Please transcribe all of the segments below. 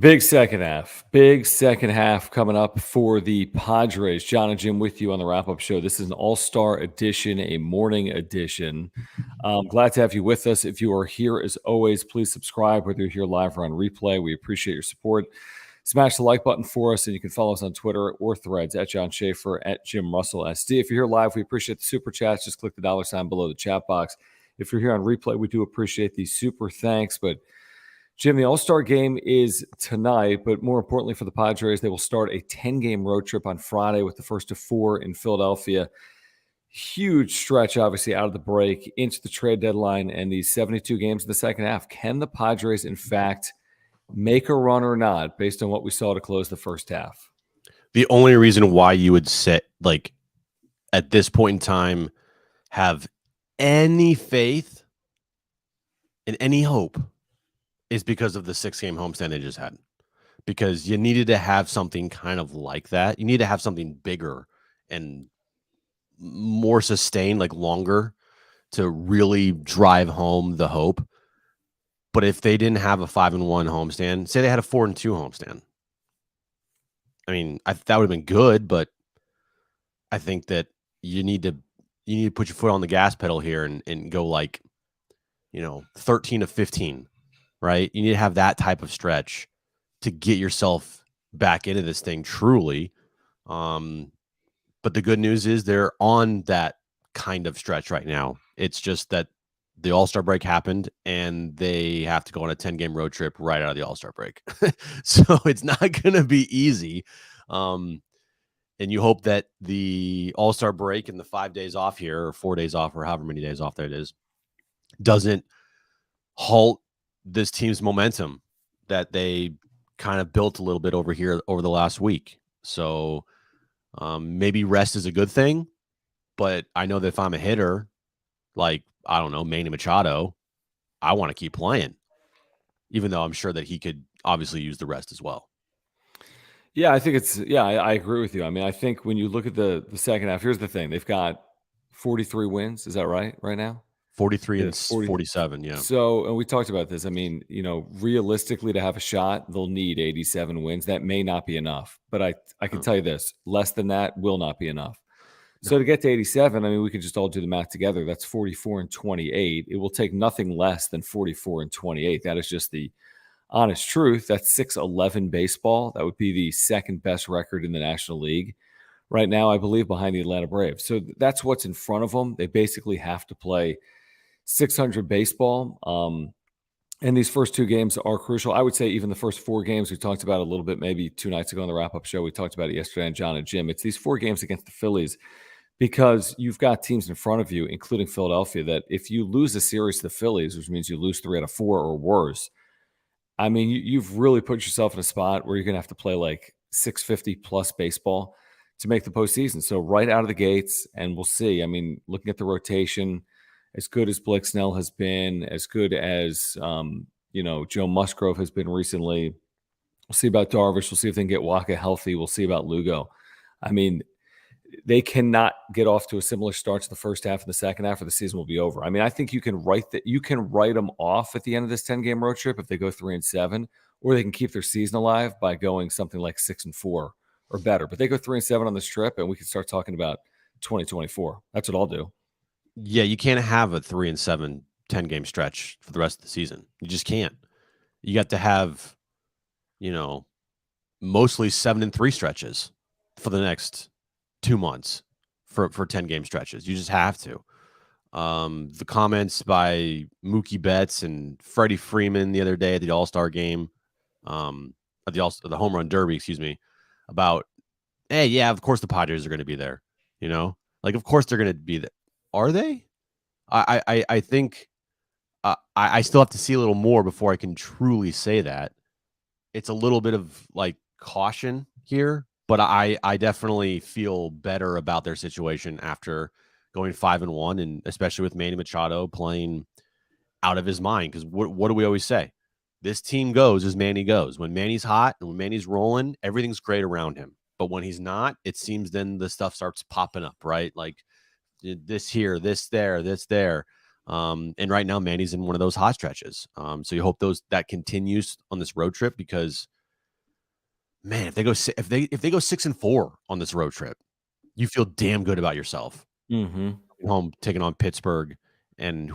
Big second half. Big second half coming up for the Padres. John and Jim with you on the wrap-up show. This is an all-star edition, a morning edition. Glad to have you with us. If you are here, as always, please subscribe, whether you're here live or on replay. We appreciate your support. Smash the like button for us, and you can follow us on Twitter or Threads at John Schaefer, at Jim Russell SD. If you're here live, we appreciate the super chats. Just click the $sign below the chat box. If you're here on replay, we do appreciate the super thanks, but Jim, the All-Star game is tonight, but more importantly for the Padres, they will start a 10-game road trip on Friday with the first of 4 in Philadelphia. Huge stretch, obviously, out of the break into the trade deadline and these 72 games in the second half. Can the Padres, in fact, make a run or not based on what we saw to close the first half? The only reason why you would say, like, at this point in time, have any faith and any hope is because of the 6-game homestand they just had. Because you needed to have something kind of like that. You need to have something bigger and more sustained, like longer, to really drive home the hope. But if they didn't have a 5-1 homestand, say they had a 4-2 homestand, I mean, that would have been good, but I think that you need to put your foot on the gas pedal here and go 13 of 15. Right? You need to have that type of stretch to get yourself back into this thing truly. But the good news is they're on that kind of stretch right now. It's just that the All-Star break happened and they have to go on a 10-game road trip right out of the All-Star break. So it's not going to be easy. And you hope that the All-Star break and the 5 days off here, or 4 days off, or however many days off that is, doesn't halt this team's momentum that they kind of built a little bit over here over the last week. So maybe rest is a good thing, but I know that if I'm a hitter, like, I don't know, Manny Machado, I want to keep playing, even though I'm sure that he could obviously use the rest as well. Yeah, I think I agree with you. I mean, I think when you look at the second half, here's the thing. They've got 43 wins. Is that right now? 43 and 47, yeah. So, and we talked about this. I mean, realistically, to have a shot, they'll need 87 wins. That may not be enough, but I can tell you this: less than that will not be enough. So to get to 87, I mean, we could just all do the math together. That's 44 and 28. It will take nothing less than 44 and 28. That is just the honest truth. That's 6-11 baseball. That would be the second best record in the National League right now, I believe, behind the Atlanta Braves. So that's what's in front of them. They basically have to play 600 baseball. And these first 2 games are crucial. I would say even the first 4 games we talked about a little bit, maybe 2 nights ago on the wrap-up show. We talked about it yesterday on John and Jim. It's these 4 games against the Phillies because you've got teams in front of you, including Philadelphia, that if you lose a series to the Phillies, which means you lose 3 out of 4 or worse, I mean, you've really put yourself in a spot where you're going to have to play like 650-plus baseball to make the postseason. So right out of the gates, and we'll see. I mean, looking at the rotation, as good as Blake Snell has been, as good as, Joe Musgrove has been recently. We'll see about Darvish. We'll see if they can get Waka healthy. We'll see about Lugo. I mean, they cannot get off to a similar start to the first half and the second half, or the season will be over. I mean, I think you can write them off at the end of this 10-game road trip if they go 3-7, or they can keep their season alive by going something like 6-4 or better. But they go 3-7 on this trip, and we can start talking about 2024. That's what I'll do. Yeah, you can't have a 3-7 10-game stretch for the rest of the season. You just can't. You got to have, mostly 7-3 stretches for the next 2 months for 10-game stretches. You just have to. The comments by Mookie Betts and Freddie Freeman the other day at the All-Star game, at the Home Run Derby, about, hey, yeah, of course the Padres are going to be there. Of course they're going to be there. Are they? I think I still have to see a little more before I can truly say that. It's a little bit of caution here, but I definitely feel better about their situation after going 5-1, and especially with Manny Machado playing out of his mind. Because what do we always say? This team goes as Manny goes. When Manny's hot and when Manny's rolling, everything's great around him. But when he's not, it seems then the stuff starts popping up, right? Like this here, this there, this there. And right now, Manny's in one of those hot stretches. So you hope that continues on this road trip, because man, if they go 6-4 on this road trip, you feel damn good about yourself. Mm-hmm. Home taking on Pittsburgh and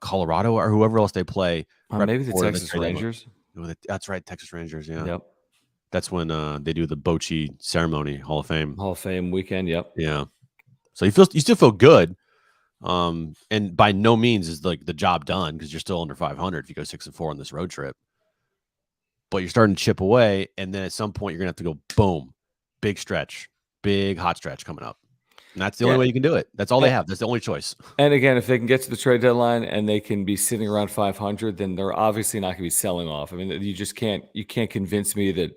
Colorado or whoever else they play right Maybe the before the Texas trade deadline. Rangers. That's right, Texas Rangers. Yeah, Yep. that's when they do the Bochy ceremony, Hall of Fame. Hall of Fame weekend. Yep. Yeah, so you still feel good. And by no means is like the job done because you're still under 500 if you go 6-4 on this road trip. But you're starting to chip away, and then at some point you're gonna have to go boom, big stretch, big hot stretch coming up. And that's the only way you can do it. That's all they have. That's the only choice. And again, if they can get to the trade deadline and they can be sitting around 500, then they're obviously not going to be selling off. I mean, you can't convince me that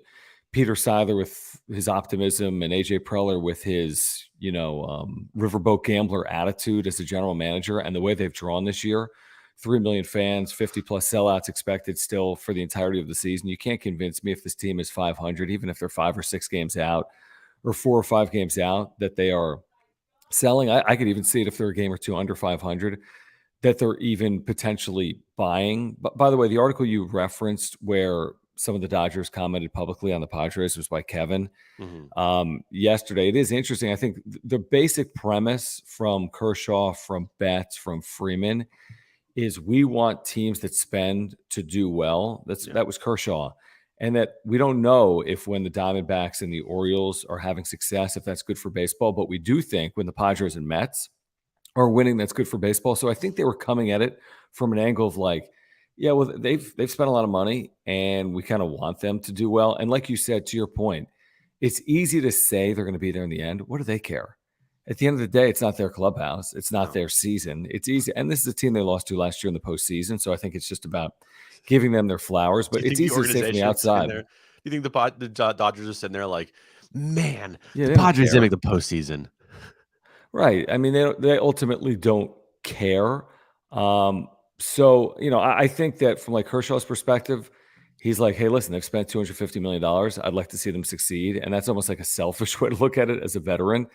Peter Seiler with his optimism and AJ Preller with his, riverboat gambler attitude as a general manager and the way they've drawn this year, 3 million fans, 50 plus sellouts expected still for the entirety of the season. You can't convince me if this team is 500, even if they're 5 or 6 games out or 4 or 5 games out, that they are selling. I could even see it if they're a game or two under 500, that they're even potentially buying. But by the way, the article you referenced where some of the Dodgers commented publicly on the Padres was by Kevin yesterday. It is interesting. I think the basic premise from Kershaw, from Betts, from Freeman is we want teams that spend to do well. That was Kershaw. And that we don't know if when the Diamondbacks and the Orioles are having success, if that's good for baseball. But we do think when the Padres and Mets are winning, that's good for baseball. So I think they were coming at it from an angle of like, yeah, well, they've spent a lot of money and we kind of want them to do well. And like you said, to your point, it's easy to say they're going to be there in the end. What do they care? At the end of the day, it's not their clubhouse. It's not their season. It's easy. And this is a team they lost to last year in the postseason. So I think it's just about giving them their flowers. But it's easy to say from the outside. Do you think the Dodgers are sitting there like, man, yeah, the Padres didn't make the postseason? Right. I mean, they ultimately don't care. So, I think that from like Kershaw's perspective, he's like, hey, listen, they've spent $250 million. I'd like to see them succeed. And that's almost like a selfish way to look at it as a veteran.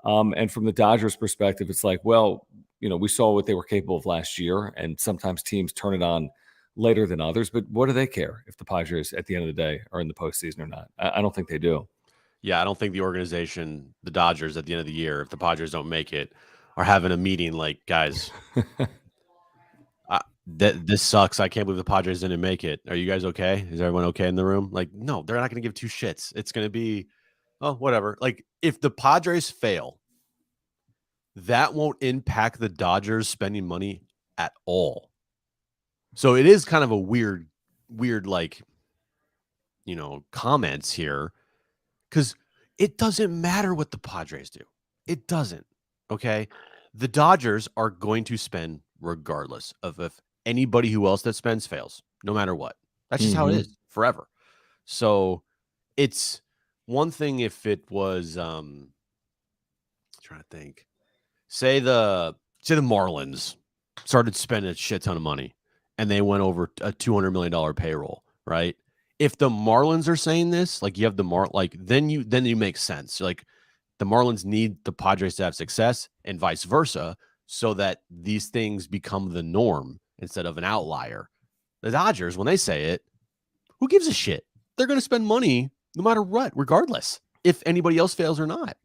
And from the Dodgers perspective, it's like, well, we saw what they were capable of last year. And sometimes teams turn it on later than others. But what do they care if the Padres at the end of the day are in the postseason or not? I don't think they do. Yeah, I don't think the organization, the Dodgers, at the end of the year, if the Padres don't make it, are having a meeting like, guys, this sucks. I can't believe the Padres didn't make it. Are you guys okay? Is everyone okay in the room? Like, no, they're not going to give two shits. It's going to be, oh, whatever. Like, if the Padres fail, that won't impact the Dodgers spending money at all. So it is kind of a weird, like, comments here. Because it doesn't matter what the Padres do. It doesn't. Okay. The Dodgers are going to spend regardless of if anybody who else that spends fails, no matter what. That's just how it is forever. So it's one thing if it was trying to think. Say the Marlins started spending a shit ton of money and they went over a $200 million payroll, right? If the Marlins are saying this, like you have then you make sense. Like the Marlins need the Padres to have success and vice versa so that these things become the norm instead of an outlier. The Dodgers, when they say it, who gives a shit? They're going to spend money no matter what, regardless if anybody else fails or not.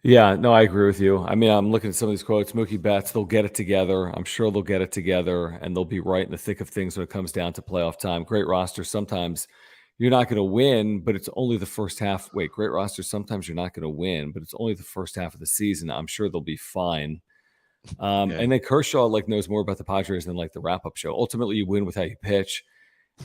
Yeah, no, I agree with you. I mean, I'm looking at some of these quotes. Mookie Betts, they'll get it together. I'm sure they'll get it together, and they'll be right in the thick of things when it comes down to playoff time. Great roster. Sometimes you're not going to win, but it's only the first half. Wait, great roster. Sometimes you're not going to win, but it's only the first half of the season. I'm sure they'll be fine. And then Kershaw knows more about the Padres than the wrap-up show. Ultimately, you win with how you pitch.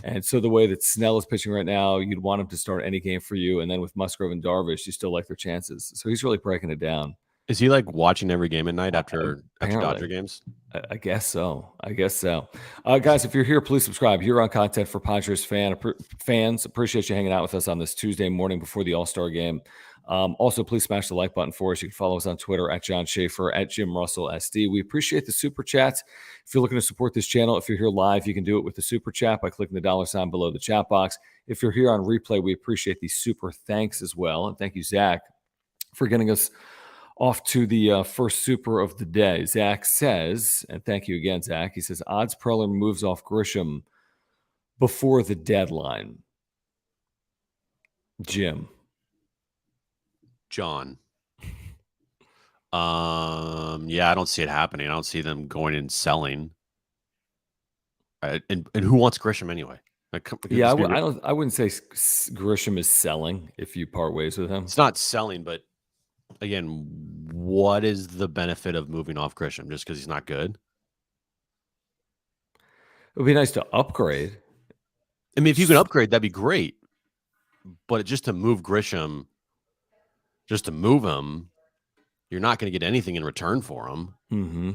And so the way that Snell is pitching right now, you'd want him to start any game for you. And then with Musgrove and Darvish, you still like their chances. So he's really breaking it down. Is he watching every game at night after Dodger games? I guess so. Guys, if you're here, please subscribe. You're on content for Padres fans. Appreciate you hanging out with us on this Tuesday morning before the All-Star game. Also, please smash the like button for us. You can follow us on Twitter at John Schaefer, at Jim Russell SD. We appreciate the super chats. If you're looking to support this channel, if you're here live, you can do it with the super chat by clicking the $sign below the chat box. If you're here on replay, we appreciate the super thanks as well. And thank you, Zach, for getting us off to the first super of the day. Zach says, and thank you again, Zach, he says, odds Preller moves off Grisham before the deadline. Jim. John. Yeah, I don't see it happening. I don't see them going and selling. And who wants Grisham anyway? Like, Yeah, let's be real. I wouldn't say Grisham is selling if you part ways with him. It's not selling, but again, what is the benefit of moving off Grisham just because he's not good? It would be nice to upgrade. I mean, if you can upgrade, that'd be great. But just to move Grisham, just to move him, you're not going to get anything in return for him. Mm-hmm.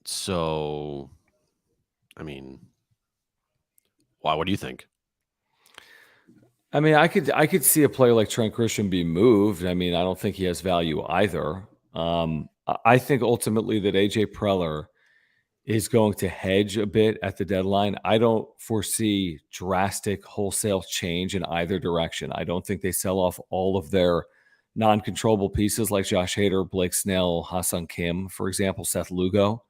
So, I mean, why? What do you think? I mean, I could see a player like Trent Grisham be moved. I mean, I don't think he has value either. I think ultimately that AJ Preller is going to hedge a bit at the deadline. I don't foresee drastic wholesale change in either direction. I don't think they sell off all of their non-controllable pieces like Josh Hader, Blake Snell, Hassan Kim, for example, Seth Lugo.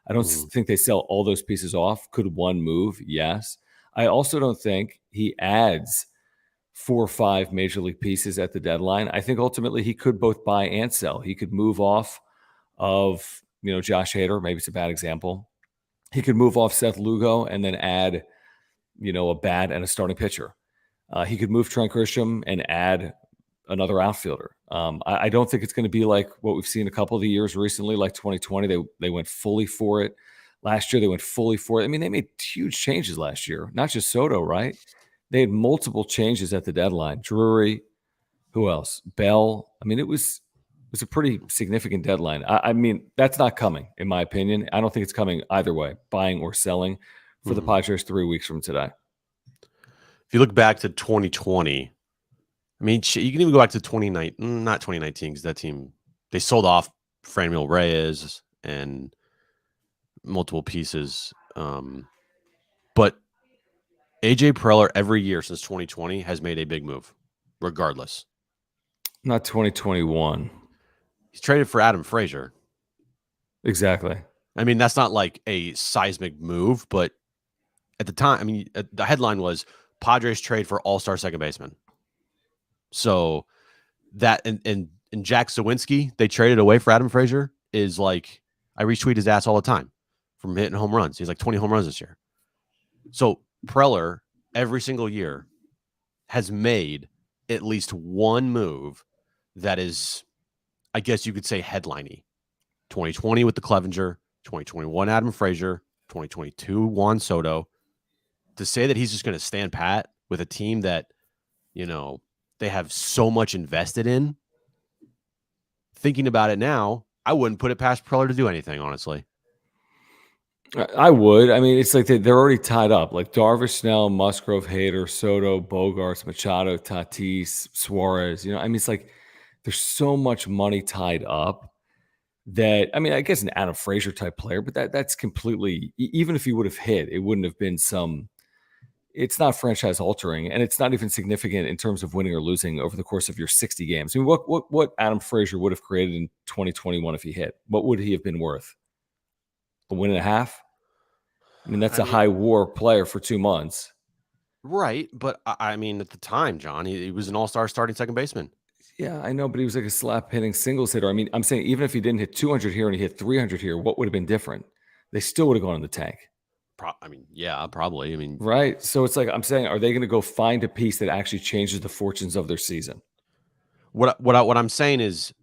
I don't think they sell all those pieces off. Could one move? Yes. I also don't think he adds 4 or 5 major league pieces at the deadline. I think ultimately he could both buy and sell. He could move off of, Josh Hader. Maybe it's a bad example. He could move off Seth Lugo and then add, a bat and a starting pitcher. He could move Trent Grisham and add another outfielder. I don't think it's going to be like what we've seen a couple of the years recently, like 2020. They went fully for it. Last year, they went fully for it. I mean, they made huge changes last year, not just Soto, right? They had multiple changes at the deadline. Drury, who else? Bell. I mean, it was a pretty significant deadline. I mean, that's not coming, in my opinion. I don't think it's coming either way, buying or selling for the Padres 3 weeks from today. If you look back to 2020, I mean, you can even go back to 2019, not 2019, because that team, they sold off Franmil Reyes and multiple pieces. But AJ Preller every year since 2020 has made a big move, regardless. Not 2021. He's traded for Adam Frazier. Exactly. I mean, that's not like a seismic move, but at the time, I mean, the headline was Padres trade for all-star second baseman. So that and Jack Sawinski, they traded away for Adam Frazier, is like, I retweet his ass all the time from hitting home runs. He's like 20 home runs this year. So Preller every single year has made at least one move that is, I guess you could say, headliney. 2020 with the Clevenger, 2021 Adam Frazier, 2022 Juan Soto. To say that he's just going to stand pat with a team that, they have so much invested in, thinking about it now, I wouldn't put it past Preller to do anything, honestly. I would. I mean, it's like they're already tied up. Like Darvish, Snell, Musgrove, Hader, Soto, Bogarts, Machado, Tatis, Suarez. I mean, it's like there's so much money tied up that, I mean, I guess an Adam Frazier type player, but that's completely, even if he would have hit, it wouldn't have been it's not franchise altering, and it's not even significant in terms of winning or losing over the course of your 60 games. I mean, what Adam Frazier would have created in 2021 if he hit? What would he have been worth? A win and a half? I mean, that's a high WAR player for 2 months. Right. But I mean, at the time, John, he was an all-star starting second baseman. Yeah, I know, but he was like a slap hitting singles hitter. I mean, I'm saying even if he didn't hit 200 here and he hit 300 here, what would have been different? They still would have gone in the tank. I mean, yeah, probably. I mean, right. So it's like I'm saying, are they going to go find a piece that actually changes the fortunes of their season? What I'm saying is,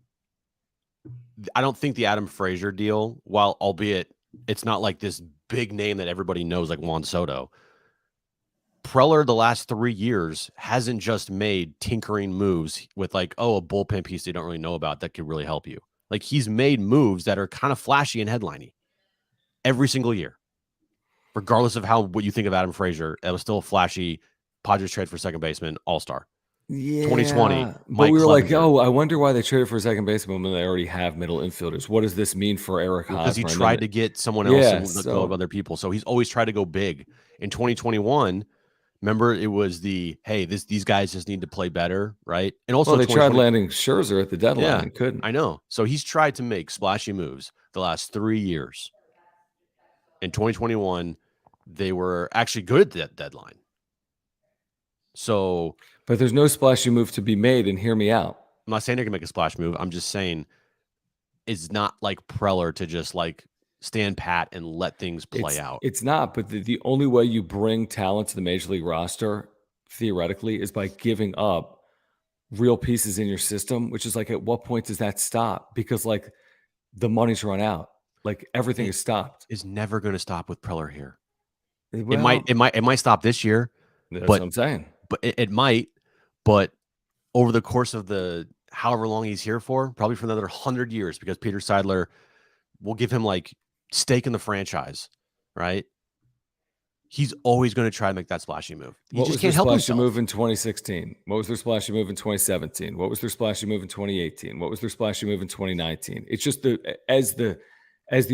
I don't think the Adam Frazier deal, while albeit it's not like this big name that everybody knows like Juan Soto, Preller the last 3 years hasn't just made tinkering moves with like, a bullpen piece they don't really know about that could really help you. Like, he's made moves that are kind of flashy and headliney every single year. Regardless of what you think of Adam Frazier, it was still a flashy Padres trade for second baseman, all-star. Yeah, 2020, but Mike we were Clevenger. like, I wonder why they traded for a second baseman when they already have middle infielders. What does this mean for Eric Hosmer? Because he tried to get someone else and let go of other people. So he's always tried to go big. In 2021, remember, it was these guys just need to play better, right? And also, they tried landing Scherzer at the deadline and couldn't. I know. So he's tried to make splashy moves the last 3 years. In 2021, they were actually good at that deadline. So But there's no splashy move to be made, and hear me out. I'm not saying they're gonna make a splash move. I'm just saying it's not like Preller to just like stand pat and let things play out. It's not, but the only way you bring talent to the major league roster, theoretically, is by giving up real pieces in your system, which is like, at what point does that stop? Because like the money's run out. Like everything is stopped. Is never going to stop with Preller here. Well, It might stop this year, that's what but I'm saying. it might. But over the course of the however long he's here for, probably for another 100 years, because Peter Seidler will give him like stake in the franchise, right? He's always going to try to make that splashy move. He What just was their can't help splashy himself. move in 2016? What was their splashy move in 2017? What was their splashy move in 2018? What was their splashy move in 2019? It's just as the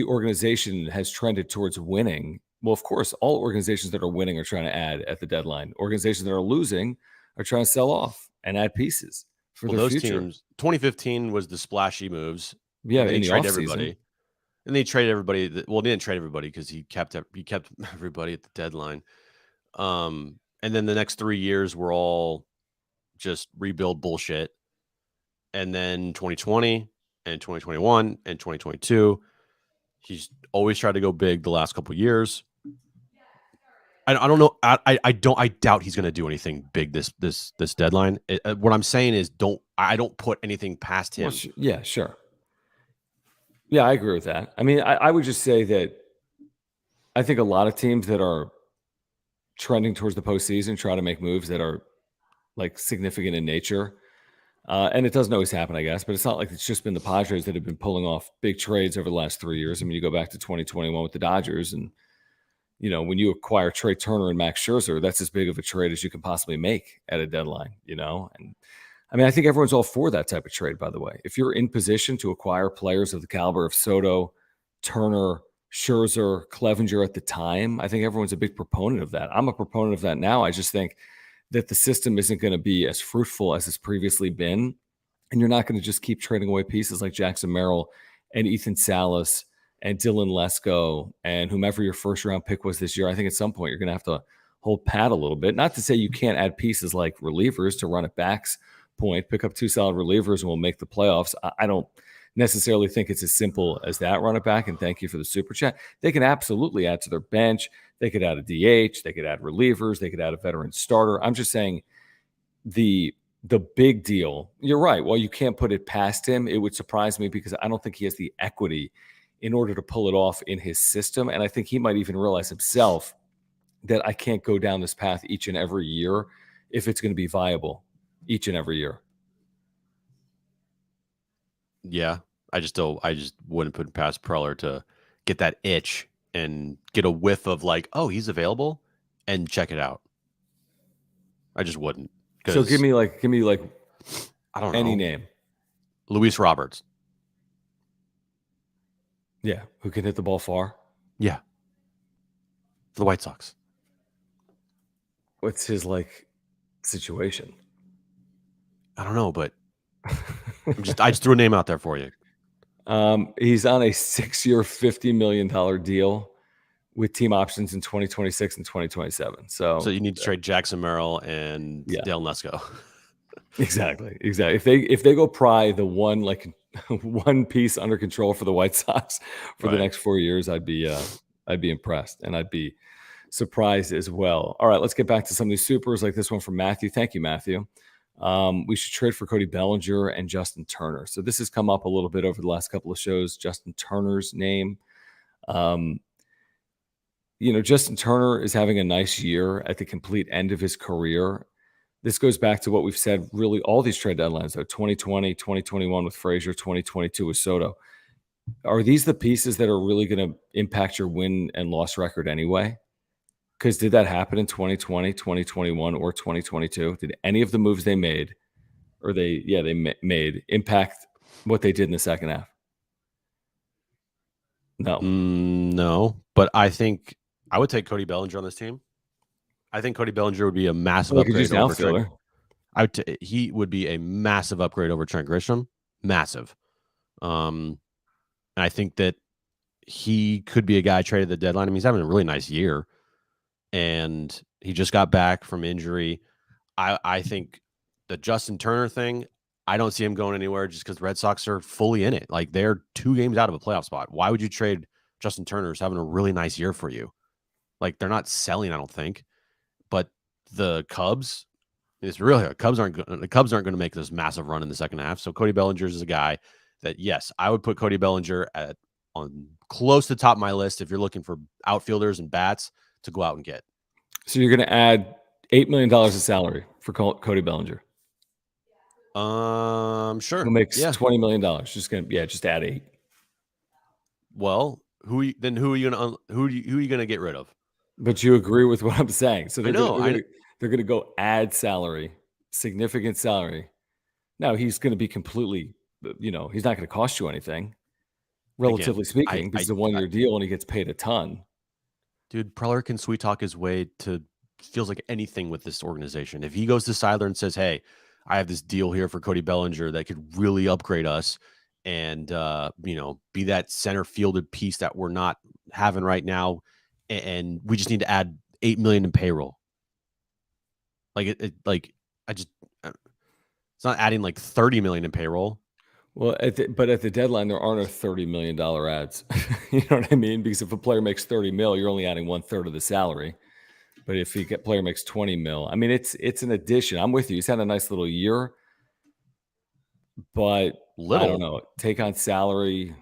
organization has trended towards winning. Well, of course, all organizations that are winning are trying to add at the deadline. Organizations that are losing are trying to sell off and add pieces for Well, their those future. teams, 2015 was the splashy moves. Yeah, They in the trade offseason. everybody. And they traded everybody. Well, they didn't trade everybody because he kept everybody at the deadline. And then the next 3 years were all just rebuild bullshit. And then 2020 and 2021 and 2022, he's always tried to go big the last couple of years. I don't know. I doubt he's going to do anything big this deadline. What I'm saying is I don't put anything past him. Well, yeah, sure. Yeah, I agree with that. I mean, I would just say that I think a lot of teams that are trending towards the postseason try to make moves that are like significant in nature. And it doesn't always happen, I guess, but it's not like it's just been the Padres that have been pulling off big trades over the last 3 years. I mean, you go back to 2021 with the Dodgers, and when you acquire Trey Turner and Max Scherzer, that's as big of a trade as you can possibly make at a deadline. And I mean, I think everyone's all for that type of trade. By the way, if you're in position to acquire players of the caliber of Soto, Turner, Scherzer, Clevenger at the time, I think everyone's a big proponent of that. I'm a proponent of that now. I just think that the system isn't going to be as fruitful as it's previously been. And you're not going to just keep trading away pieces like Jackson Merrill and Ethan Salas and Dylan Lesko and whomever your first round pick was this year. I think at some point you're going to have to hold pat a little bit. Not to say you can't add pieces like relievers to run it back's point, pick up 2 solid relievers and we'll make the playoffs. I don't necessarily think it's as simple as that, run it back, and thank you for the super chat. They can absolutely add to their bench. They could add a DH. They could add relievers. They could add a veteran starter. I'm just saying the big deal, you're right. While you can't put it past him, it would surprise me because I don't think he has the equity in order to pull it off in his system. And I think he might even realize himself that I can't go down this path each and every year if it's going to be viable each and every year. Yeah, I just wouldn't put past Preller to get that itch and get a whiff of like, oh, he's available, and check it out. I just wouldn't. So give me like I don't know, any name. Luis Roberts. Yeah, who can hit the ball far? Yeah, for the White Sox. What's his situation? I don't know, but I just threw a name out there for you. He's on a 6-year, $50 million deal with team options in 2026 and 2027. So you need to trade Jackson Merrill and Dale Lesko. Exactly. If they go pry the one piece under control for the White Sox for the next 4 years, I'd be impressed, and I'd be surprised as well. All right, let's get back to some of these supers, like this one from Matthew. Thank you, Matthew. We should trade for Cody Bellinger and Justin Turner. So this has come up a little bit over the last couple of shows. Justin Turner's name. Justin Turner is having a nice year at the complete end of his career. This goes back to what we've said, really, all these trade deadlines, though, 2020, 2021 with Frazier, 2022 with Soto. Are these the pieces that are really going to impact your win and loss record anyway? Because did that happen in 2020, 2021, or 2022? Did any of the moves they made, made, impact what they did in the second half? No. No, but I think I would take Cody Bellinger on this team. I think Cody Bellinger would be a massive upgrade over Trent. He would be a massive upgrade over Trent Grisham. Massive. And I think that he could be a guy traded at the deadline. I mean, he's having a really nice year, and he just got back from injury. I think the Justin Turner thing, I don't see him going anywhere just because the Red Sox are fully in it. Like they're 2 games out of a playoff spot. Why would you trade Justin Turner, who's having a really nice year for you? Like they're not selling, I don't think. But the Cubs, it's really the Cubs aren't going to make this massive run in the second half. So Cody Bellinger is a guy that, yes, I would put Cody Bellinger on close to the top of my list if you're looking for outfielders and bats to go out and get. So you're going to add $8 million of salary for Cody Bellinger. Sure. Who makes $20 million? Just add 8. Well, who are you gonna get rid of? But you agree with what I'm saying. So they're I going to go add salary, significant salary. Now he's going to be completely, he's not going to cost you anything, relatively speaking, because it's a 1-year deal and he gets paid a ton. Dude, Preller can sweet talk his way to feels like anything with this organization. If he goes to Siler and says, "Hey, I have this deal here for Cody Bellinger that could really upgrade us and be that center fielded piece that we're not having right now, and we just need to add $8 million in payroll." It's not adding like $30 million in payroll. Well, but at the deadline, there are no $30 million ads. You know what I mean? Because if a player makes $30 million, you're only adding 1/3 of the salary. But if player makes $20 million, I mean, it's an addition. I'm with you. He's had a nice little year, but I don't know. Take on salary,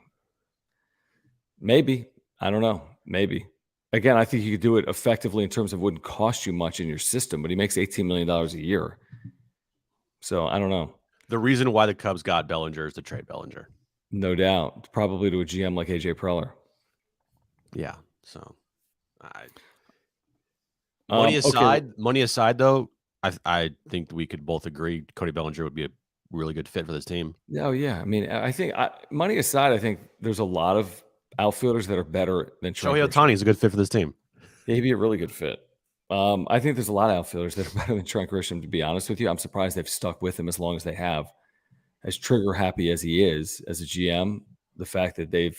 maybe. I don't know. Maybe. Again, I think you could do it effectively in terms of wouldn't cost you much in your system, but he makes $18 million a year. So I don't know. The reason why the Cubs got Bellinger is to trade Bellinger. No doubt. Probably to a GM like AJ Preller. Yeah. So money aside, though, I think we could both agree Cody Bellinger would be a really good fit for this team. Oh, yeah. I mean, I think money aside, I think there's a lot of outfielders that are better than Shohei Ohtani is a good fit for this team. Yeah, he'd be a really good fit. I think there's a lot of outfielders that are better than Trent Grisham, to be honest with you. I'm surprised they've stuck with him as long as they have. As trigger happy as he is as a GM, the fact that they've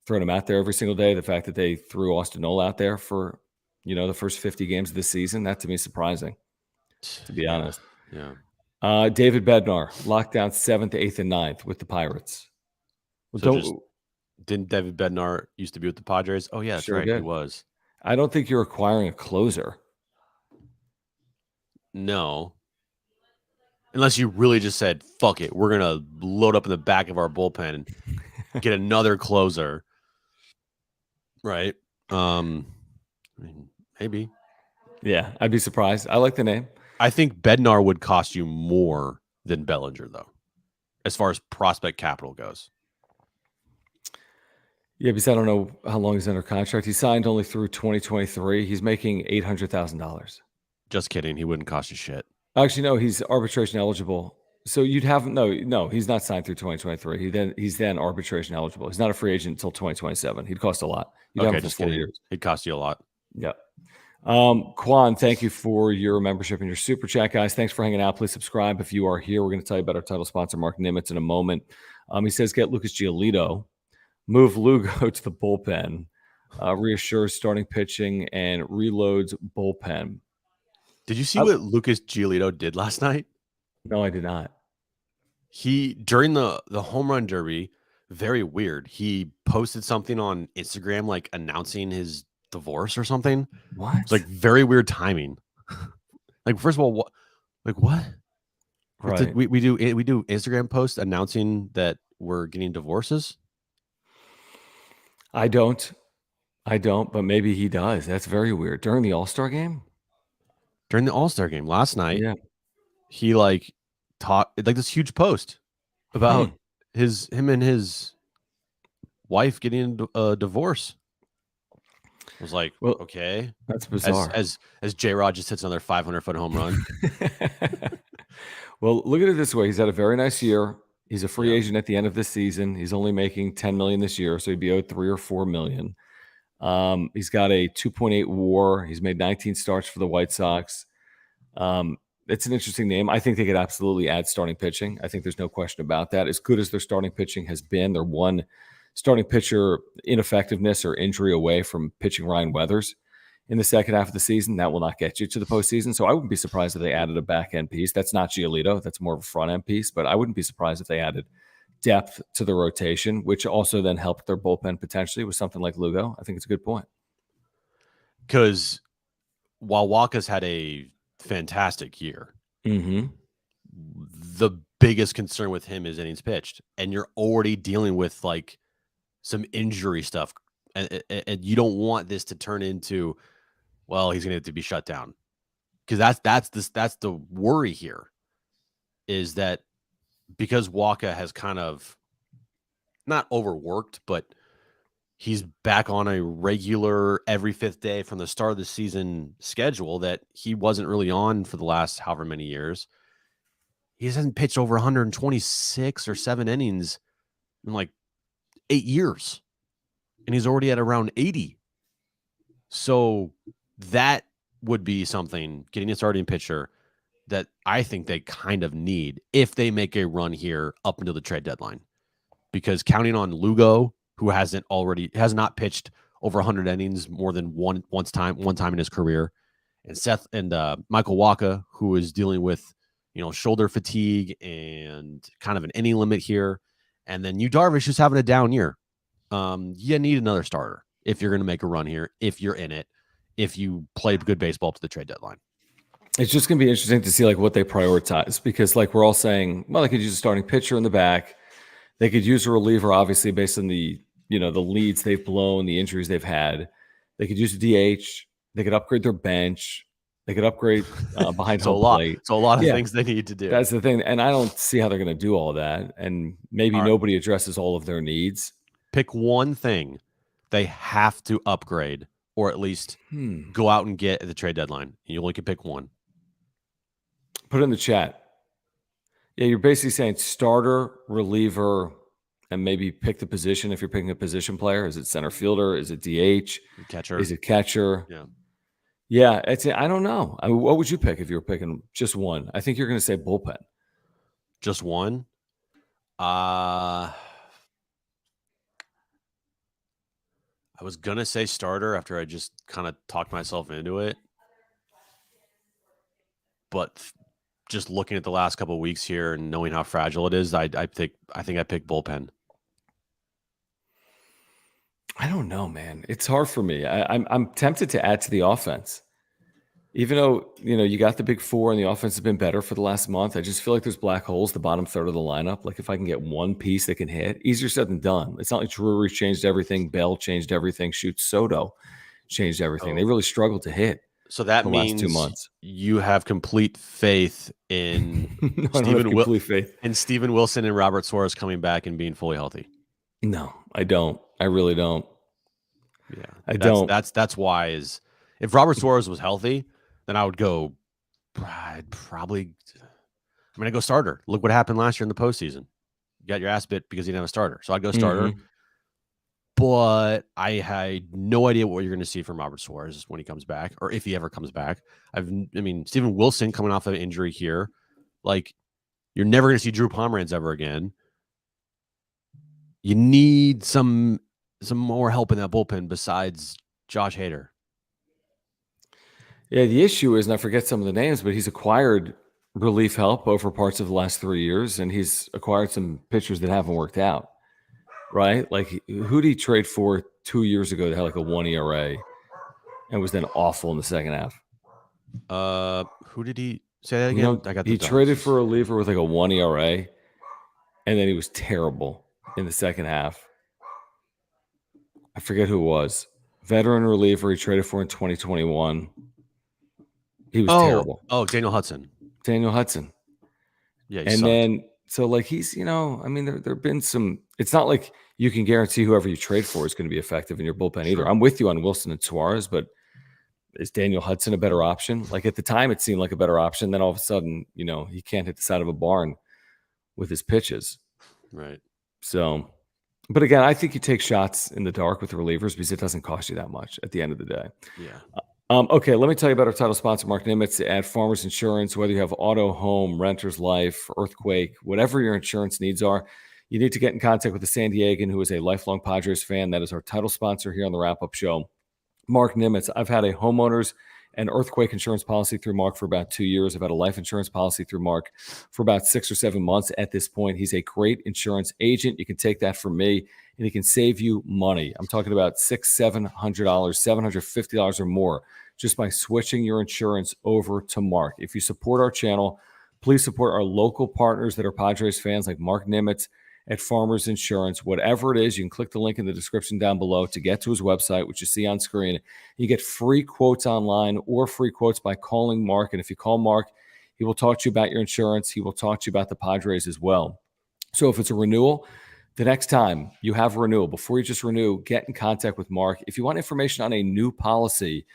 thrown him out there every single day, the fact that they threw Austin Knoll out there for, the first 50 games of the season, that to me is surprising, to be honest. Yeah. David Bednar locked down 7th, 8th, and 9th with the Pirates. Well, didn't David Bednar used to be with the Padres? Oh, yeah, that's right. He was. I don't think you're acquiring a closer. No. Unless you really just said, fuck it, we're going to load up in the back of our bullpen and get another closer. Right? Maybe. Yeah, I'd be surprised. I like the name. I think Bednar would cost you more than Bellinger, though, as far as prospect capital goes. Yeah, because I don't know how long he's under contract. He signed only through 2023. He's making $800,000. Just kidding. He wouldn't cost you shit. Actually, no, he's arbitration eligible. So you'd have no, he's not signed through 2023. He's then arbitration eligible. He's not a free agent until 2027. He'd cost a lot. You'd have him for 4 years. He'd cost you a lot. Yeah. Quan, thank you for your membership and your super chat, guys. Thanks for hanging out. Please subscribe if you are here. We're going to tell you about our title sponsor, Mark Nimitz, in a moment. He says, get Lucas Giolito, move Lugo to the bullpen, reassures starting pitching, and reloads bullpen. Did you see what Lucas Giolito did last night? No, I did not. He, during the home run derby, very weird. He posted something on Instagram, like announcing his divorce or something. What? It's like very weird timing. Like, first of all, what? Right. We do Instagram posts announcing that we're getting divorces. I don't, but maybe he does. That's very weird. During the All-Star game? During the All-Star game last night, yeah, he taught this huge post about him and his wife getting a divorce. I was like, well, okay, that's bizarre. As J-Rod just hits another 500-foot home run. Well, look at it this way: he's had a very nice year. He's a free agent at the end of this season. He's only making $10 million this year, so he'd be owed $3 or $4 million. He's got a 2.8 WAR. He's made 19 starts for the White Sox. It's an interesting name. I think they could absolutely add starting pitching. I think there's no question about that. As good as their starting pitching has been, they're one starting pitcher ineffectiveness or injury away from pitching Ryan Weathers in the second half of the season, that will not get you to the postseason. So I wouldn't be surprised if they added a back end piece. That's not Giolito. That's more of a front end piece. But I wouldn't be surprised if they added depth to the rotation, which also then helped their bullpen potentially with something like Lugo. I think it's a good point. Because while Waka's had a fantastic year, the biggest concern with him is innings pitched, and you're already dealing with like some injury stuff, and you don't want this to turn into, well, he's going to have to be shut down, because that's the worry here, is that because Waka has kind of not overworked, but he's back on a regular every fifth day from the start of the season schedule that he wasn't really on for the last however many years. He hasn't pitched over 126 or 7 innings in like 8 years, and he's already at around 80. So that would be something, getting a starting pitcher, that I think they kind of need if they make a run here up until the trade deadline, because counting on Lugo, who has not pitched over 100 innings more than one time in his career, and Michael Waka, who is dealing with shoulder fatigue and kind of an inning limit here, and then Yu Darvish, who's having a down year. You need another starter if you're going to make a run here, if you're in it, if you play good baseball to the trade deadline. It's just going to be interesting to see like what they prioritize, because like we're all saying, well, they could use a starting pitcher in the back. They could use a reliever, obviously, based on the leads they've blown, the injuries they've had. They could use a DH. They could upgrade their bench. They could upgrade behind home plate. So a lot of things they need to do. That's the thing. And I don't see how they're going to do all of that. And maybe nobody addresses all of their needs. Pick one thing they have to upgrade, or at least go out and get at the trade deadline. You only can pick one. Put it in the chat. Yeah, you're basically saying starter, reliever, and maybe pick the position if you're picking a position player. Is it center fielder? Is it DH? Catcher? Is it catcher? Yeah. Yeah, I don't know. I mean, what would you pick if you were picking just one? I think you're going to say bullpen. Just one? I was going to say starter after I just kind of talked myself into it. But just looking at the last couple of weeks here and knowing how fragile it is, I think I picked bullpen. I don't know, man. It's hard for me. I'm tempted to add to the offense. Even though, you got the big four and the offense has been better for the last month, I just feel like there's black holes, the bottom third of the lineup. Like if I can get one piece that can hit, easier said than done. It's not like Drury changed everything, Bell changed everything, Soto changed everything. They really struggled to hit. So that means last 2 months. You have complete faith in Steven Wilson and Robert Suarez coming back and being fully healthy. No, I don't. I really don't. Yeah, I don't. That's why if Robert Suarez was healthy, then I would go. I'd go starter. Look what happened last year in the postseason. You got your ass bit because you didn't have a starter. So I'd go starter. But I had no idea what you're going to see from Robert Suarez when he comes back, or if he ever comes back. Steven Wilson coming off of an injury here, like you're never going to see Drew Pomeranz ever again. You need some more help in that bullpen besides Josh Hader. Yeah, the issue is, and I forget some of the names, but he's acquired relief help over parts of the last 3 years, and he's acquired some pitchers that haven't worked out. Right? Like, who did he trade for 2 years ago that had like a 1 ERA and was then awful in the second half? Who did he say that again? He traded for a reliever with like a 1 ERA, and then he was terrible in the second half. I forget who it was. Veteran reliever he traded for in 2021. He was terrible. Oh, Daniel Hudson. Yeah, and then so like he's, there've been some. It's not like you can guarantee whoever you trade for is going to be effective in your bullpen either. I'm with you on Wilson and Suarez, but is Daniel Hudson a better option? Like at the time, it seemed like a better option. Then all of a sudden, he can't hit the side of a barn with his pitches. Right. So, but again, I think you take shots in the dark with the relievers because it doesn't cost you that much at the end of the day. Yeah. Okay, let me tell you about our title sponsor, Mark Nimitz, at Farmers Insurance. Whether you have auto, home, renter's life, earthquake, whatever your insurance needs are, you need to get in contact with the San Diegan, who is a lifelong Padres fan. That is our title sponsor here on the Wrap-Up Show. Mark Nimitz. I've had a homeowner's and earthquake insurance policy through Mark for about 2 years. I've had a life insurance policy through Mark for about 6 or 7 months at this point. He's a great insurance agent. You can take that from me, and he can save you money. I'm talking about $600, $700, $750 or more just by switching your insurance over to Mark. If you support our channel, please support our local partners that are Padres fans like Mark Nimitz at Farmers Insurance. Whatever it is, you can click the link in the description down below to get to his website, which you see on screen. You get free quotes online or free quotes by calling Mark. And if you call Mark, he will talk to you about your insurance. He will talk to you about the Padres as well. So if it's a renewal, the next time you have a renewal, before you just renew, get in contact with Mark. If you want information on a new policy,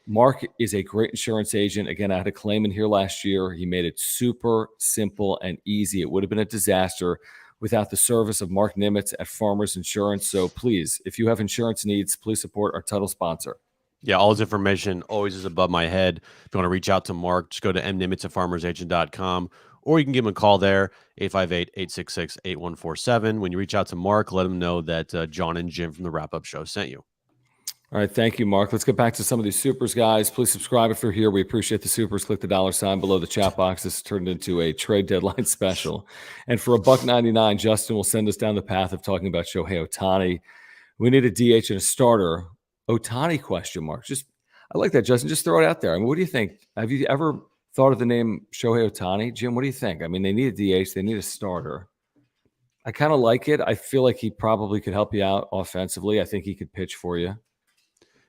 Mark is a great insurance agent. Again, I had a claim in here last year. He made it super simple and easy. It would have been a disaster without the service of Mark Nimitz at Farmers Insurance. So please, if you have insurance needs, please support our title sponsor. Yeah, all his information always is above my head. If you want to reach out to Mark, just go to mnimitz@farmersagent.com, or you can give him a call there, 858-866-8147. When you reach out to Mark, let him know that John and Jim from the Wrap Up Show sent you. All right, thank you, Mark. Let's get back to some of these supers, guys. Please subscribe if you're here. We appreciate the supers. Click the $sign below the chat box. This turned into a trade deadline special. And for $1.99, Justin will send us down the path of talking about Shohei Ohtani. We need a DH and a starter. Ohtani question mark. Just, I like that, Justin. Just throw it out there. I mean, what do you think? Have you ever thought of the name Shohei Ohtani? Jim, what do you think? I mean, they need a DH. They need a starter. I kind of like it. I feel like he probably could help you out offensively. I think he could pitch for you.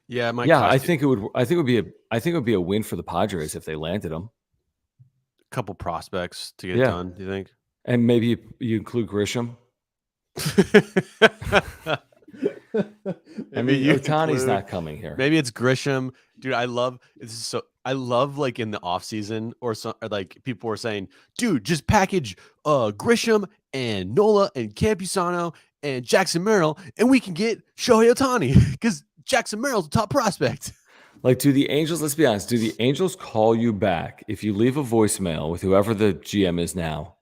Yeah, I think it would. I think it would be a win for the Padres if they landed him. A couple prospects to get done. Do you think? And maybe you include Grisham. I mean, Ohtani's not coming here. Maybe it's Grisham, dude. I love like in the offseason or like people were saying, dude, just package Grisham and Nola and Campusano and Jackson Merrill, and we can get Shohei Ohtani because Jackson Merrill's a top prospect. Like, do the Angels, let's be honest, do the Angels call you back if you leave a voicemail with whoever the GM is now?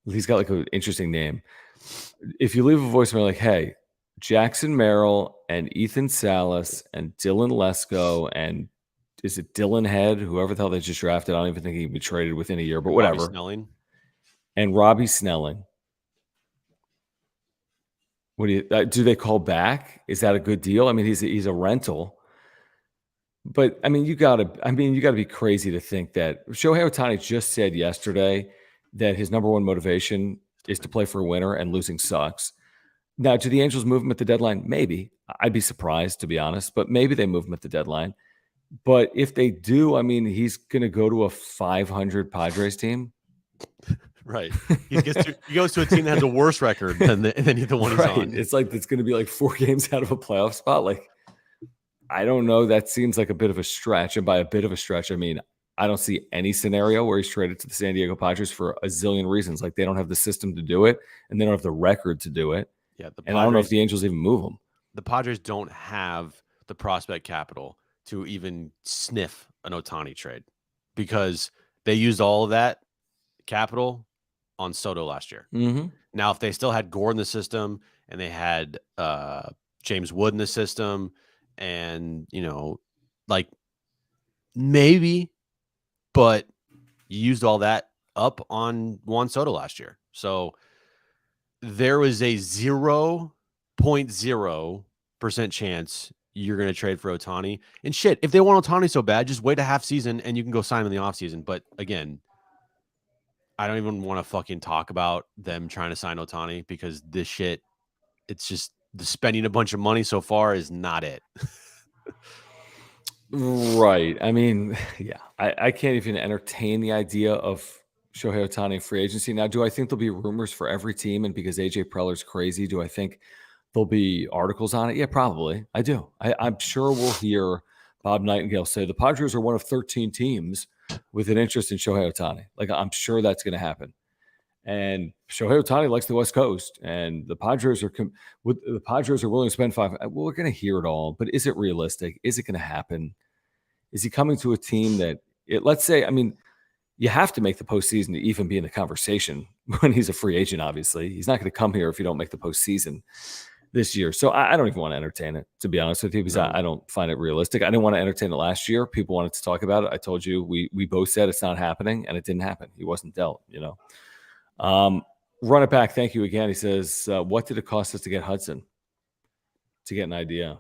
He's got like an interesting name. If you leave a voicemail like, hey, Jackson Merrill and Ethan Salas and Dylan Lesko and is it Dylan Head, whoever the hell they just drafted? I don't even think he can be traded within a year, but whatever. Robbie Snelling. And Robbie Snelling. What do they call back? Is that a good deal? I mean, he's a rental. But I mean, you gotta be crazy to think that Shohei Ohtani just said yesterday that his number one motivation is to play for a winner and losing sucks. Now, do the Angels move him at the deadline? Maybe. I'd be surprised, to be honest, but maybe they move him at the deadline. But if they do, I mean, he's going to go to a 500 Padres team. Right. He goes to a team that has a worse record than the one he's on. It's like it's going to be like 4 games out of a playoff spot. Like, I don't know. That seems like a bit of a stretch. And by a bit of a stretch, I mean, I don't see any scenario where he's traded to the San Diego Padres for a zillion reasons. Like, they don't have the system to do it, and they don't have the record to do it. Yeah, and I don't know if the Angels even move him. The Padres don't have the prospect capital to even sniff an Ohtani trade because they used all of that capital on Soto last year. Mm-hmm. Now, if they still had Gore in the system and they had James Wood in the system and, like maybe, but you used all that up on Juan Soto last year. So there was a 0.0% chance you're going to trade for Ohtani. And shit, if they want Ohtani so bad, just wait a half season and you can go sign him in the offseason. But again, I don't even want to fucking talk about them trying to sign Ohtani because this shit, it's just the spending a bunch of money so far is not it. Right. I mean, yeah, I can't even entertain the idea of Shohei Ohtani free agency. Now, do I think there'll be rumors for every team? And because AJ Preller's crazy, do I think there'll be articles on it? Yeah, probably. I do. I'm sure we'll hear Bob Nightingale say the Padres are one of 13 teams with an interest in Shohei Ohtani. Like, I'm sure that's going to happen. And Shohei Ohtani likes the West Coast, and the Padres are willing to spend $5. Well, we're going to hear it all, but is it realistic? Is it going to happen? Is he coming to a team that let's say, I mean, you have to make the postseason to even be in the conversation when he's a free agent, obviously. He's not going to come here if you don't make the postseason. this year. So I don't even want to entertain it, to be honest with you, because No. I don't find it realistic. I didn't want to entertain it last year. People wanted to talk about it. I told you we both said it's not happening, and it didn't happen. He wasn't dealt, Run it back. Thank you again. He says, what did it cost us to get Hudson? To get an idea.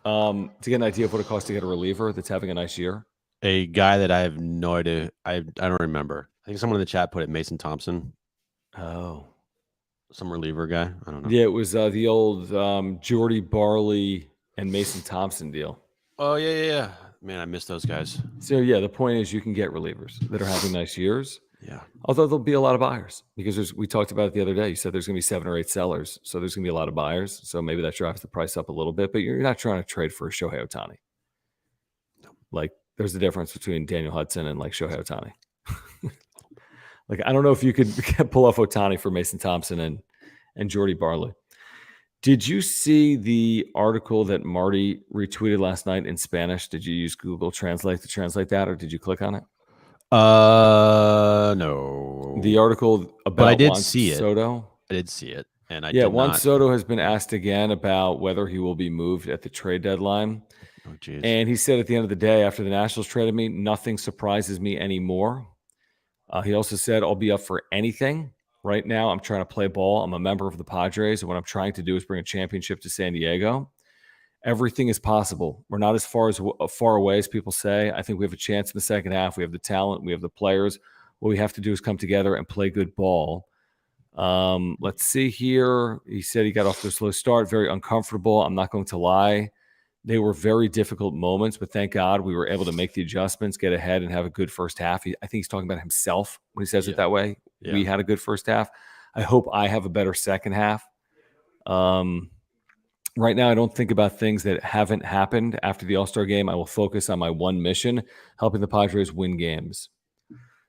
To get an idea of what it costs to get a reliever that's having a nice year. A guy that I have no idea. I don't remember. I think someone in the chat put it Mason Thompson. Oh. Some reliever guy. I don't know. Yeah, it was the old Jordy Barley and Mason Thompson deal. Oh, yeah. Man, I miss those guys. So, yeah, the point is you can get relievers that are having nice years. Yeah. Although there'll be a lot of buyers because we talked about it the other day. You said there's going to be 7 or 8 sellers. So there's going to be a lot of buyers. So maybe that drives the price up a little bit. But you're not trying to trade for a Shohei Ohtani. No. Like, there's a difference between Daniel Hudson and, like, Shohei Ohtani. Like, I don't know if you could pull off Ohtani for Mason Thompson and Jordy Barley. Did you see the article that Marty retweeted last night in Spanish? Did you use Google Translate to translate that, or did you click on it? No. The article about but I did Juan see Soto. I did see it, and Juan Soto has been asked again about whether he will be moved at the trade deadline. Oh, geez. And he said at the end of the day, after the Nationals traded me, nothing surprises me anymore. He also said, I'll be up for anything. Right now, I'm trying to play ball. I'm a member of the Padres, and what I'm trying to do is bring a championship to San Diego. Everything is possible. We're not as far away as people say. I think we have a chance in the second half. We have the talent. We have the players. What we have to do is come together and play good ball. Let's see here. He said he got off to a slow start, very uncomfortable. I'm not going to lie. They were very difficult moments, but thank God we were able to make the adjustments, get ahead, and have a good first half. I think he's talking about himself when he says it that way. Yeah. We had a good first half. I hope I have a better second half. Right now, I don't think about things that haven't happened after the All-Star game. I will focus on my one mission, helping the Padres win games.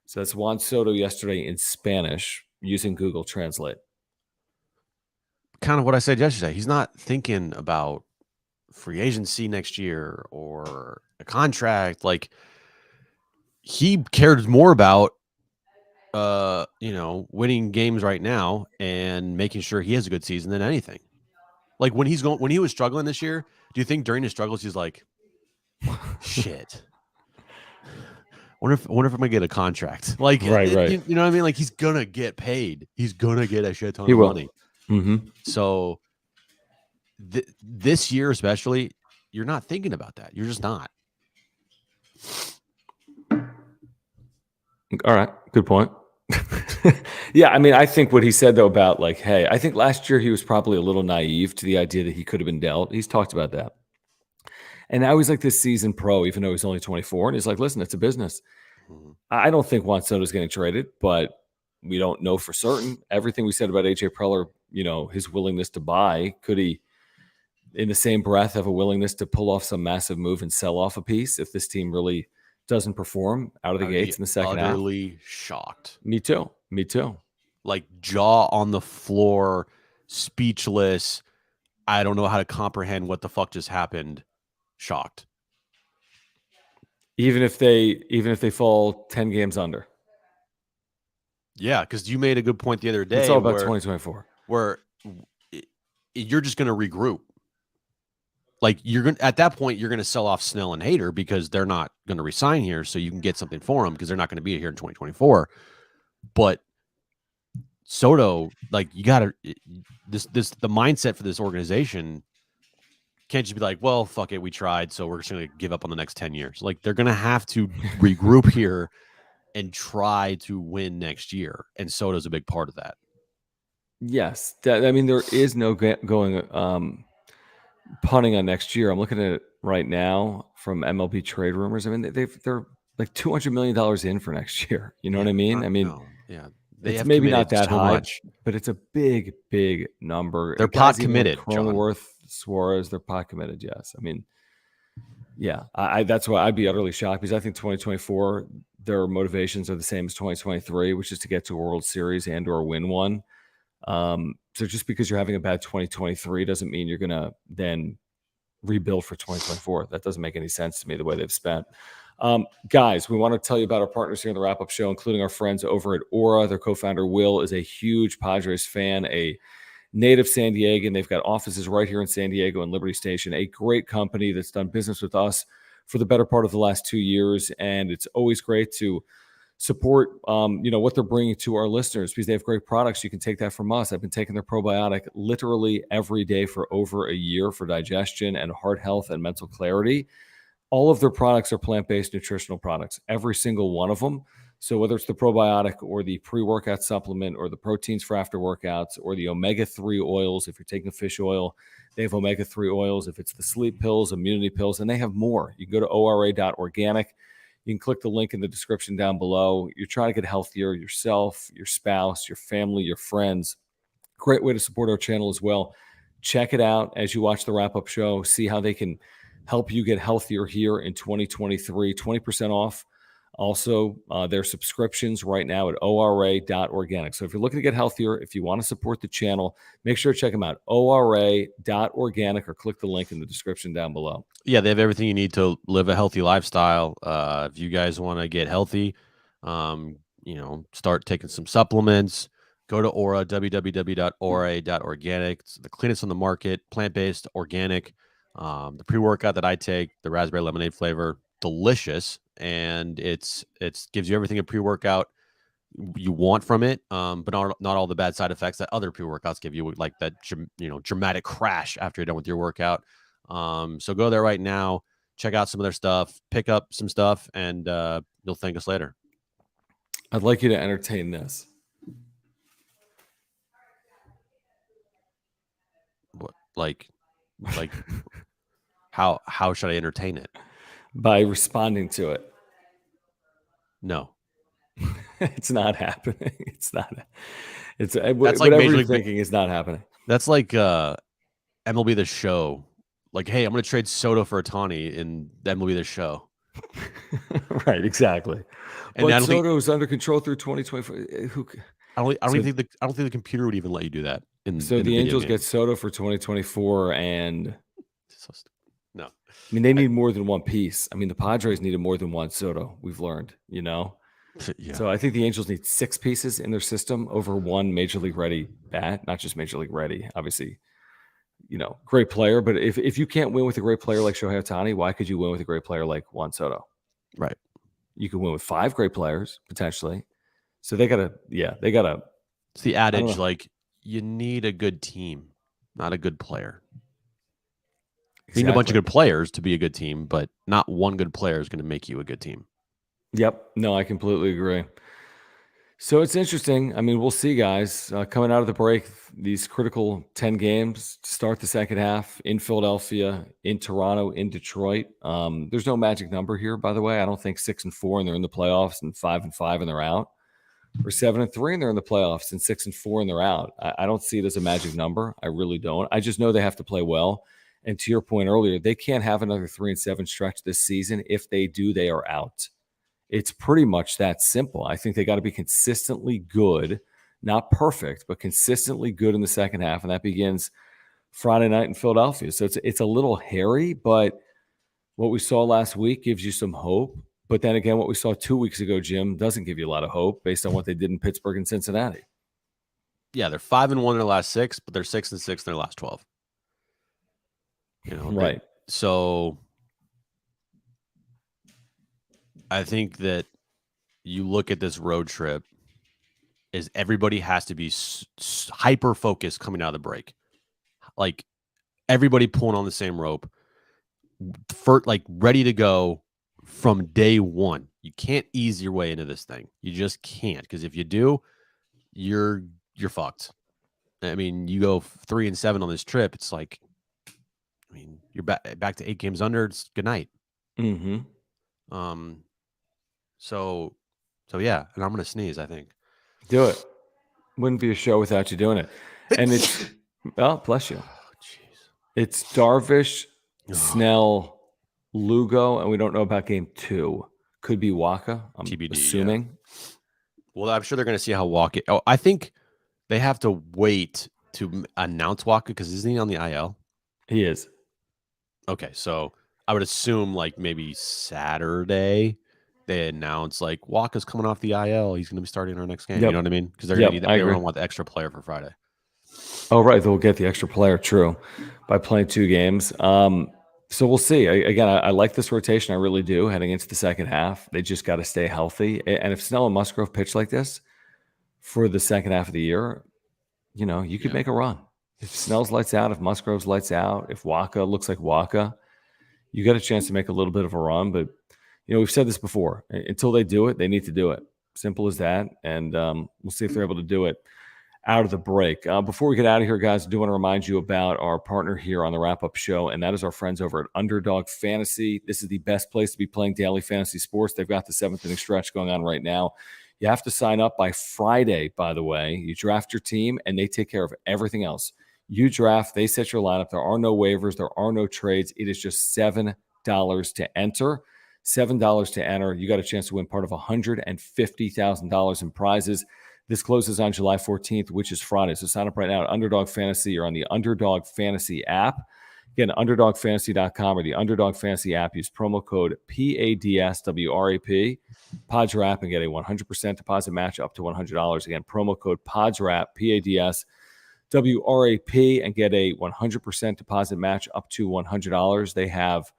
So that's Juan Soto yesterday in Spanish using Google Translate. Kind of what I said yesterday. He's not thinking about free agency next year or a contract. Like, he cares more about winning games right now and making sure he has a good season than anything. Like, when he was struggling this year, do you think during his struggles he's like, shit, wonder if I'm gonna get a contract? Like, right. You know what I mean? Like, he's gonna get paid. He's gonna get a shit ton of money. Mm-hmm. So this year especially, you're not thinking about that. You're just not. All right. Good point. Yeah, I mean, I think what he said, though, about like, hey, I think last year he was probably a little naive to the idea that he could have been dealt. He's talked about that. And now he's like this seasoned pro, even though he's only 24. And he's like, listen, it's a business. Mm-hmm. I don't think Juan Soto's getting traded, but we don't know for certain. Everything we said about AJ Preller, his willingness to buy, could he, in the same breath, have a willingness to pull off some massive move and sell off a piece if this team really doesn't perform out of the gates in the second half? Utterly shocked. Me too. Like, jaw on the floor, speechless. I don't know how to comprehend what the fuck just happened. Shocked. Even if they fall 10 games under. Yeah, because you made a good point the other day. It's all about 2024. Where you're just going to regroup. Like, at that point, you're going to sell off Snell and Hader because they're not going to resign here, so you can get something for them because they're not going to be here in 2024. But Soto, like, you got to the mindset for this organization can't just be like, well, fuck it, we tried, so we're just going to give up on the next 10 years. Like, they're going to have to regroup here and try to win next year, and Soto's a big part of that. Yes, I mean, there is no going punting on next year. I'm looking at it right now from MLB trade rumors. I mean, they're like $200 million in for next year. You know what I mean? It's maybe not that high, but it's a big, big number. They're pot committed. Cronenworth, Suarez, they're pot committed. Yes, I mean, yeah, that's why I'd be utterly shocked because I think 2024 their motivations are the same as 2023, which is to get to a World Series and/or win one. So just because you're having a bad 2023 doesn't mean you're going to then rebuild for 2024. That doesn't make any sense to me, the way they've spent. Guys, we want to tell you about our partners here in the wrap-up show, including our friends over at Aura. Their co-founder, Will, is a huge Padres fan, a native San Diegan. They've got offices right here in San Diego and Liberty Station, a great company that's done business with us for the better part of the last 2 years. And it's always great to support what they're bringing to our listeners, because they have great products. You can take that from us. I've been taking their probiotic literally every day for over a year for digestion and heart health and mental clarity. All of their products are plant-based nutritional products, every single one of them. So whether it's the probiotic or the pre-workout supplement or the proteins for after workouts or the omega-3 oils, if you're taking fish oil, they have omega-3 oils. If it's the sleep pills, immunity pills, and they have more. You can go to ora.organic. You can click the link in the description down below. You're trying to get healthier yourself, your spouse, your family, your friends. Great way to support our channel as well. Check it out as you watch the wrap-up show. See how they can help you get healthier here in 2023. 20% off. Also, their subscriptions right now at ora.organic. So if you're looking to get healthier, if you want to support the channel, make sure to check them out, ora.organic, or click the link in the description down below. Yeah, they have everything you need to live a healthy lifestyle. If you guys want to get healthy, start taking some supplements, go to Aura, www.ora.organic. It's the cleanest on the market, plant-based, organic. The pre-workout that I take, the raspberry lemonade flavor, delicious, and it gives you everything a pre-workout you want from it, but not all the bad side effects that other pre-workouts give you, like that dramatic crash after you're done with your workout. So go there right now, check out some of their stuff, pick up some stuff, and you'll thank us later. I'd like you to entertain this. What, like how should I entertain it? By responding to it. No. It's not happening. It's not. It's That's like whatever you're thinking is not happening. That's like MLB The Show. Like, hey, I'm going to trade Soto for Ohtani in MLB The Show. Right, exactly. And but Soto's under control through 2024. I don't think the computer would even let you do that. So the Angels get Soto for 2024, and no, I mean they need more than one piece. I mean the Padres needed more than one Soto. We've learned, Yeah. So I think the Angels need 6 pieces in their system over one major league ready bat, not just major league ready. Obviously, great player, but if you can't win with a great player like Shohei Ohtani, why could you win with a great player like Juan Soto? Right. You could win with 5 great players potentially. So they gotta. It's the adage, like you need a good team, not a good player. Exactly. You need a bunch of good players to be a good team, but not one good player is going to make you a good team. Yep. No, I completely agree. So it's interesting. I mean, we'll see, guys. Coming out of the break, these critical 10 games to start the second half in Philadelphia, in Toronto, in Detroit. There's no magic number here, by the way. I don't think 6-4 and they're in the playoffs, and 5-5 and they're out, or 7-3 and they're in the playoffs, and 6-4 and they're out. I don't see it as a magic number. I really don't. I just know they have to play well. And to your point earlier, they can't have another 3-7 stretch this season. If they do, they are out. It's pretty much that simple. I think they got to be consistently good, not perfect, but consistently good in the second half, and that begins Friday night in Philadelphia. So it's a little hairy, but what we saw last week gives you some hope. But then again, what we saw 2 weeks ago, Jim, doesn't give you a lot of hope based on what they did in Pittsburgh and Cincinnati. Yeah, they're 5-1 in their last 6, but they're 6-6 in their last 12. Right. So I think that you look at this road trip is everybody has to be hyper focused coming out of the break. Like everybody pulling on the same rope, ready to go from day one. You can't ease your way into this thing. You just can't, because if you do, you're fucked. I mean, you go 3-7 on this trip. It's like, I mean, you're back to 8 games under. It's good night. Mm-hmm. So yeah, and I'm gonna sneeze, I think. Do it. Wouldn't be a show without you doing it. And it's bless you. Oh, jeez. It's Darvish, Snell, Lugo, and we don't know about game 2. Could be Waka. I'm TBD, assuming. Yeah. Well, I'm sure they're gonna see how Waka. Oh, I think they have to wait to announce Waka, because isn't he on the IL? He is. Okay, so I would assume like maybe Saturday they announce like Waka's coming off the IL. He's going to be starting our next game. Yep. You know what I mean? Because they're going to want the extra player for Friday. Oh, right. They'll get the extra player, true, by playing 2 games. So we'll see. Again, I like this rotation. I really do heading into the second half. They just got to stay healthy. And if Snell and Musgrove pitch like this for the second half of the year, you could Yeah. make a run. If Snell's lights out, if Musgrove's lights out, if Waka looks like Waka, you got a chance to make a little bit of a run. But, we've said this before. Until they do it, they need to do it. Simple as that. And we'll see if they're able to do it out of the break. Before we get out of here, guys, I do want to remind you about our partner here on the Wrap Up Show, and that is our friends over at Underdog Fantasy. This is the best place to be playing daily fantasy sports. They've got the 7th inning stretch going on right now. You have to sign up by Friday, by the way. You draft your team, and they take care of everything else. You draft, they set your lineup. There are no waivers. There are no trades. It is just $7 to enter. $7 to enter. You got a chance to win part of $150,000 in prizes. This closes on July 14th, which is Friday. So sign up right now at Underdog Fantasy or on the Underdog Fantasy app. Again, underdogfantasy.com or the Underdog Fantasy app. Use promo code PADSWRAP. Pods your app and get a 100% deposit match up to $100. Again, promo code PODSWRAP, PADSWRAP, and get a 100% deposit match up to $100. They have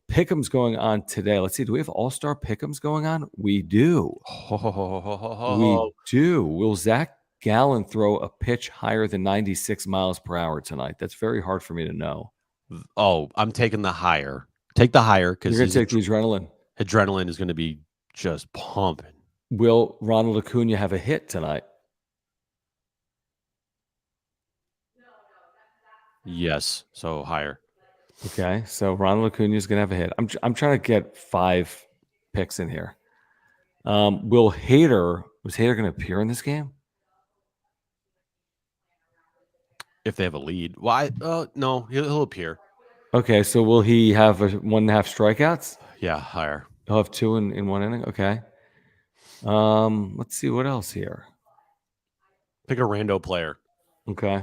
Pick'ems going on today. Let's see. Do we have All-Star Pick'ems going on? We do. We do. Will Zach Gallen throw a pitch higher than 96 miles per hour tonight? That's very hard for me to know. Oh, I'm taking the higher. Take the higher because You're going to take the adrenaline. Adrenaline is going to be just pumping. Will Ronald Acuna have a hit tonight? Yes. So higher. Okay. So Ronald Acuna is going to have a hit. I'm trying to get 5 picks in here. Was Hader going to appear in this game? If they have a lead. Why? No, he'll appear. Okay. So will he have 1.5 strikeouts? Yeah, higher. He'll have 2 in 1 inning. Okay. Let's see what else here. Pick a rando player. Okay.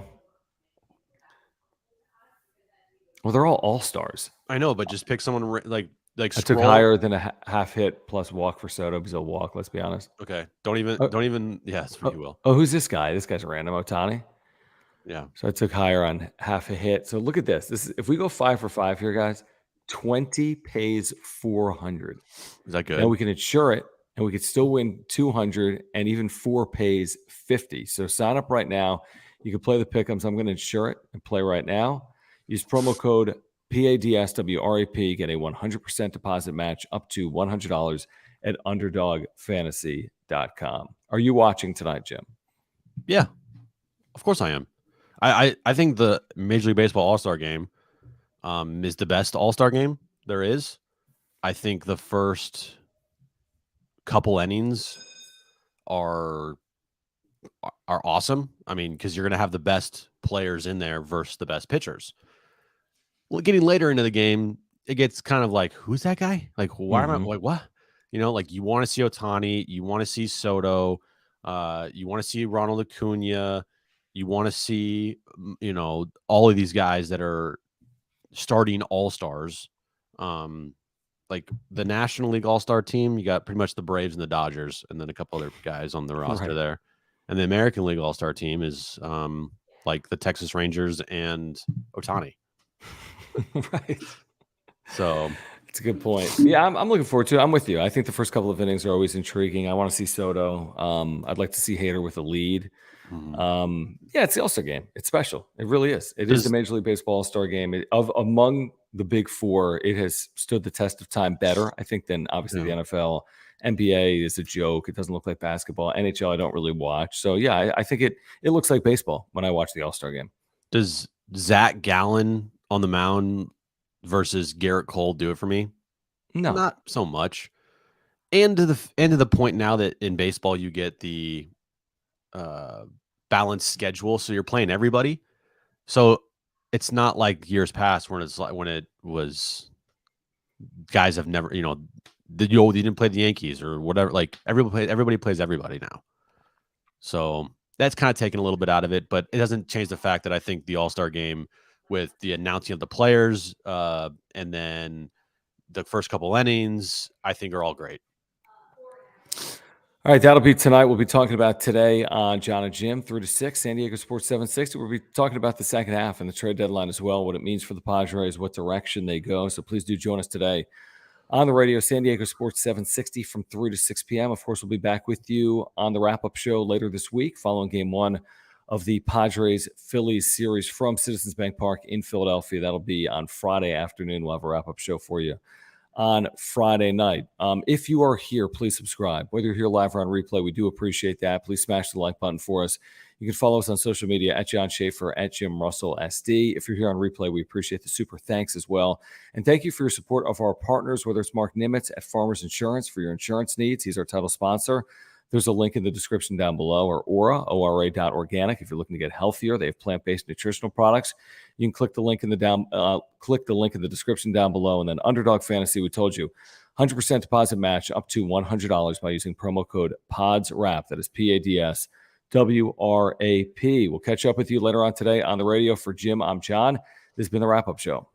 Well, they're all stars. I know, but just pick someone like I scroll. took higher than a half hit plus walk for Soto because he'll walk. Let's be honest. Okay. Don't even. Yeah, that's what you will. Oh, who's this guy? This guy's a random Ohtani. Yeah. So I took higher on half a hit. So look at this. This is if we go 5 for 5 here, guys. 20 pays 400. Is that good? Now we can insure it, and we could still win 200, and even 4 pays 50. So sign up right now. You can play the pick'ems. I'm going to insure it and play right now. Use promo code PADSWRAP. Get a 100% deposit match up to $100 at UnderdogFantasy.com. Are you watching tonight, Jim? Yeah, of course I am. I think the Major League Baseball All-Star Game is the best All-Star game there is. I think the first couple innings are awesome. I mean, because you're going to have the best players in there versus the best pitchers. Well, getting later into the game, it gets kind of like, who's that guy? Like, why am I like what? Like you want to see Ohtani, you want to see Soto, you want to see Ronald Acuna, you want to see all of these guys that are starting all-stars. Like the National League All-Star team, you got pretty much the Braves and the Dodgers, and then a couple other guys on the roster there. And the American League All-Star team is like the Texas Rangers and Ohtani. Right. So it's a good point. Yeah, I'm looking forward to it. I'm with you. I think the first couple of innings are always intriguing. I want to see Soto. I'd like to see Hader with a lead. Yeah, it's the All-Star game. It's special. It really is. It is the Major League Baseball All-Star game. Among the big four, it has stood the test of time better, I think, than obviously the NFL. NBA is a joke. It doesn't look like basketball. NHL, I don't really watch. So, yeah, I think it looks like baseball when I watch the All-Star game. Does Zach Gallen on the mound versus Garrett Cole do it for me? No. Not so much. And to the point now that in baseball you get the balanced schedule, so you're playing everybody. So it's not like years past when it was guys have never, you didn't play the Yankees or whatever. Like everybody plays everybody now. So that's kind of taken a little bit out of it, but it doesn't change the fact that I think the All-Star game with the announcing of the players and then the first couple innings, I think are all great. All right, that'll be tonight. We'll be talking about today on John and Jim, 3 to 6, San Diego Sports 760. We'll be talking about the second half and the trade deadline as well, what it means for the Padres, what direction they go. So please do join us today on the radio, San Diego Sports 760 from 3 to 6 p.m. Of course, we'll be back with you on the wrap-up show later this week following Game 1 of the Padres-Phillies series from Citizens Bank Park in Philadelphia. That'll be on Friday afternoon. We'll have a wrap-up show for you on Friday night. If you are here, please subscribe. Whether you're here live or on replay, we do appreciate that. Please smash the like button for us. You can follow us on social media at John Schaefer, at Jim Russell SD. If you're here on replay, we appreciate the super thanks as well. And thank you for your support of our partners, whether it's Mark Nimitz at Farmers Insurance for your insurance needs. He's our title sponsor. There's a link in the description down below, or ora.organic. If you're looking to get healthier, they have plant-based nutritional products. You can click the link in the description down below. And then Underdog Fantasy, we told you, 100% deposit match up to $100 by using promo code PODSWRAP. That is PADSWRAP. We'll catch up with you later on today on the radio. For Jim, I'm John. This has been the Wrap-Up Show.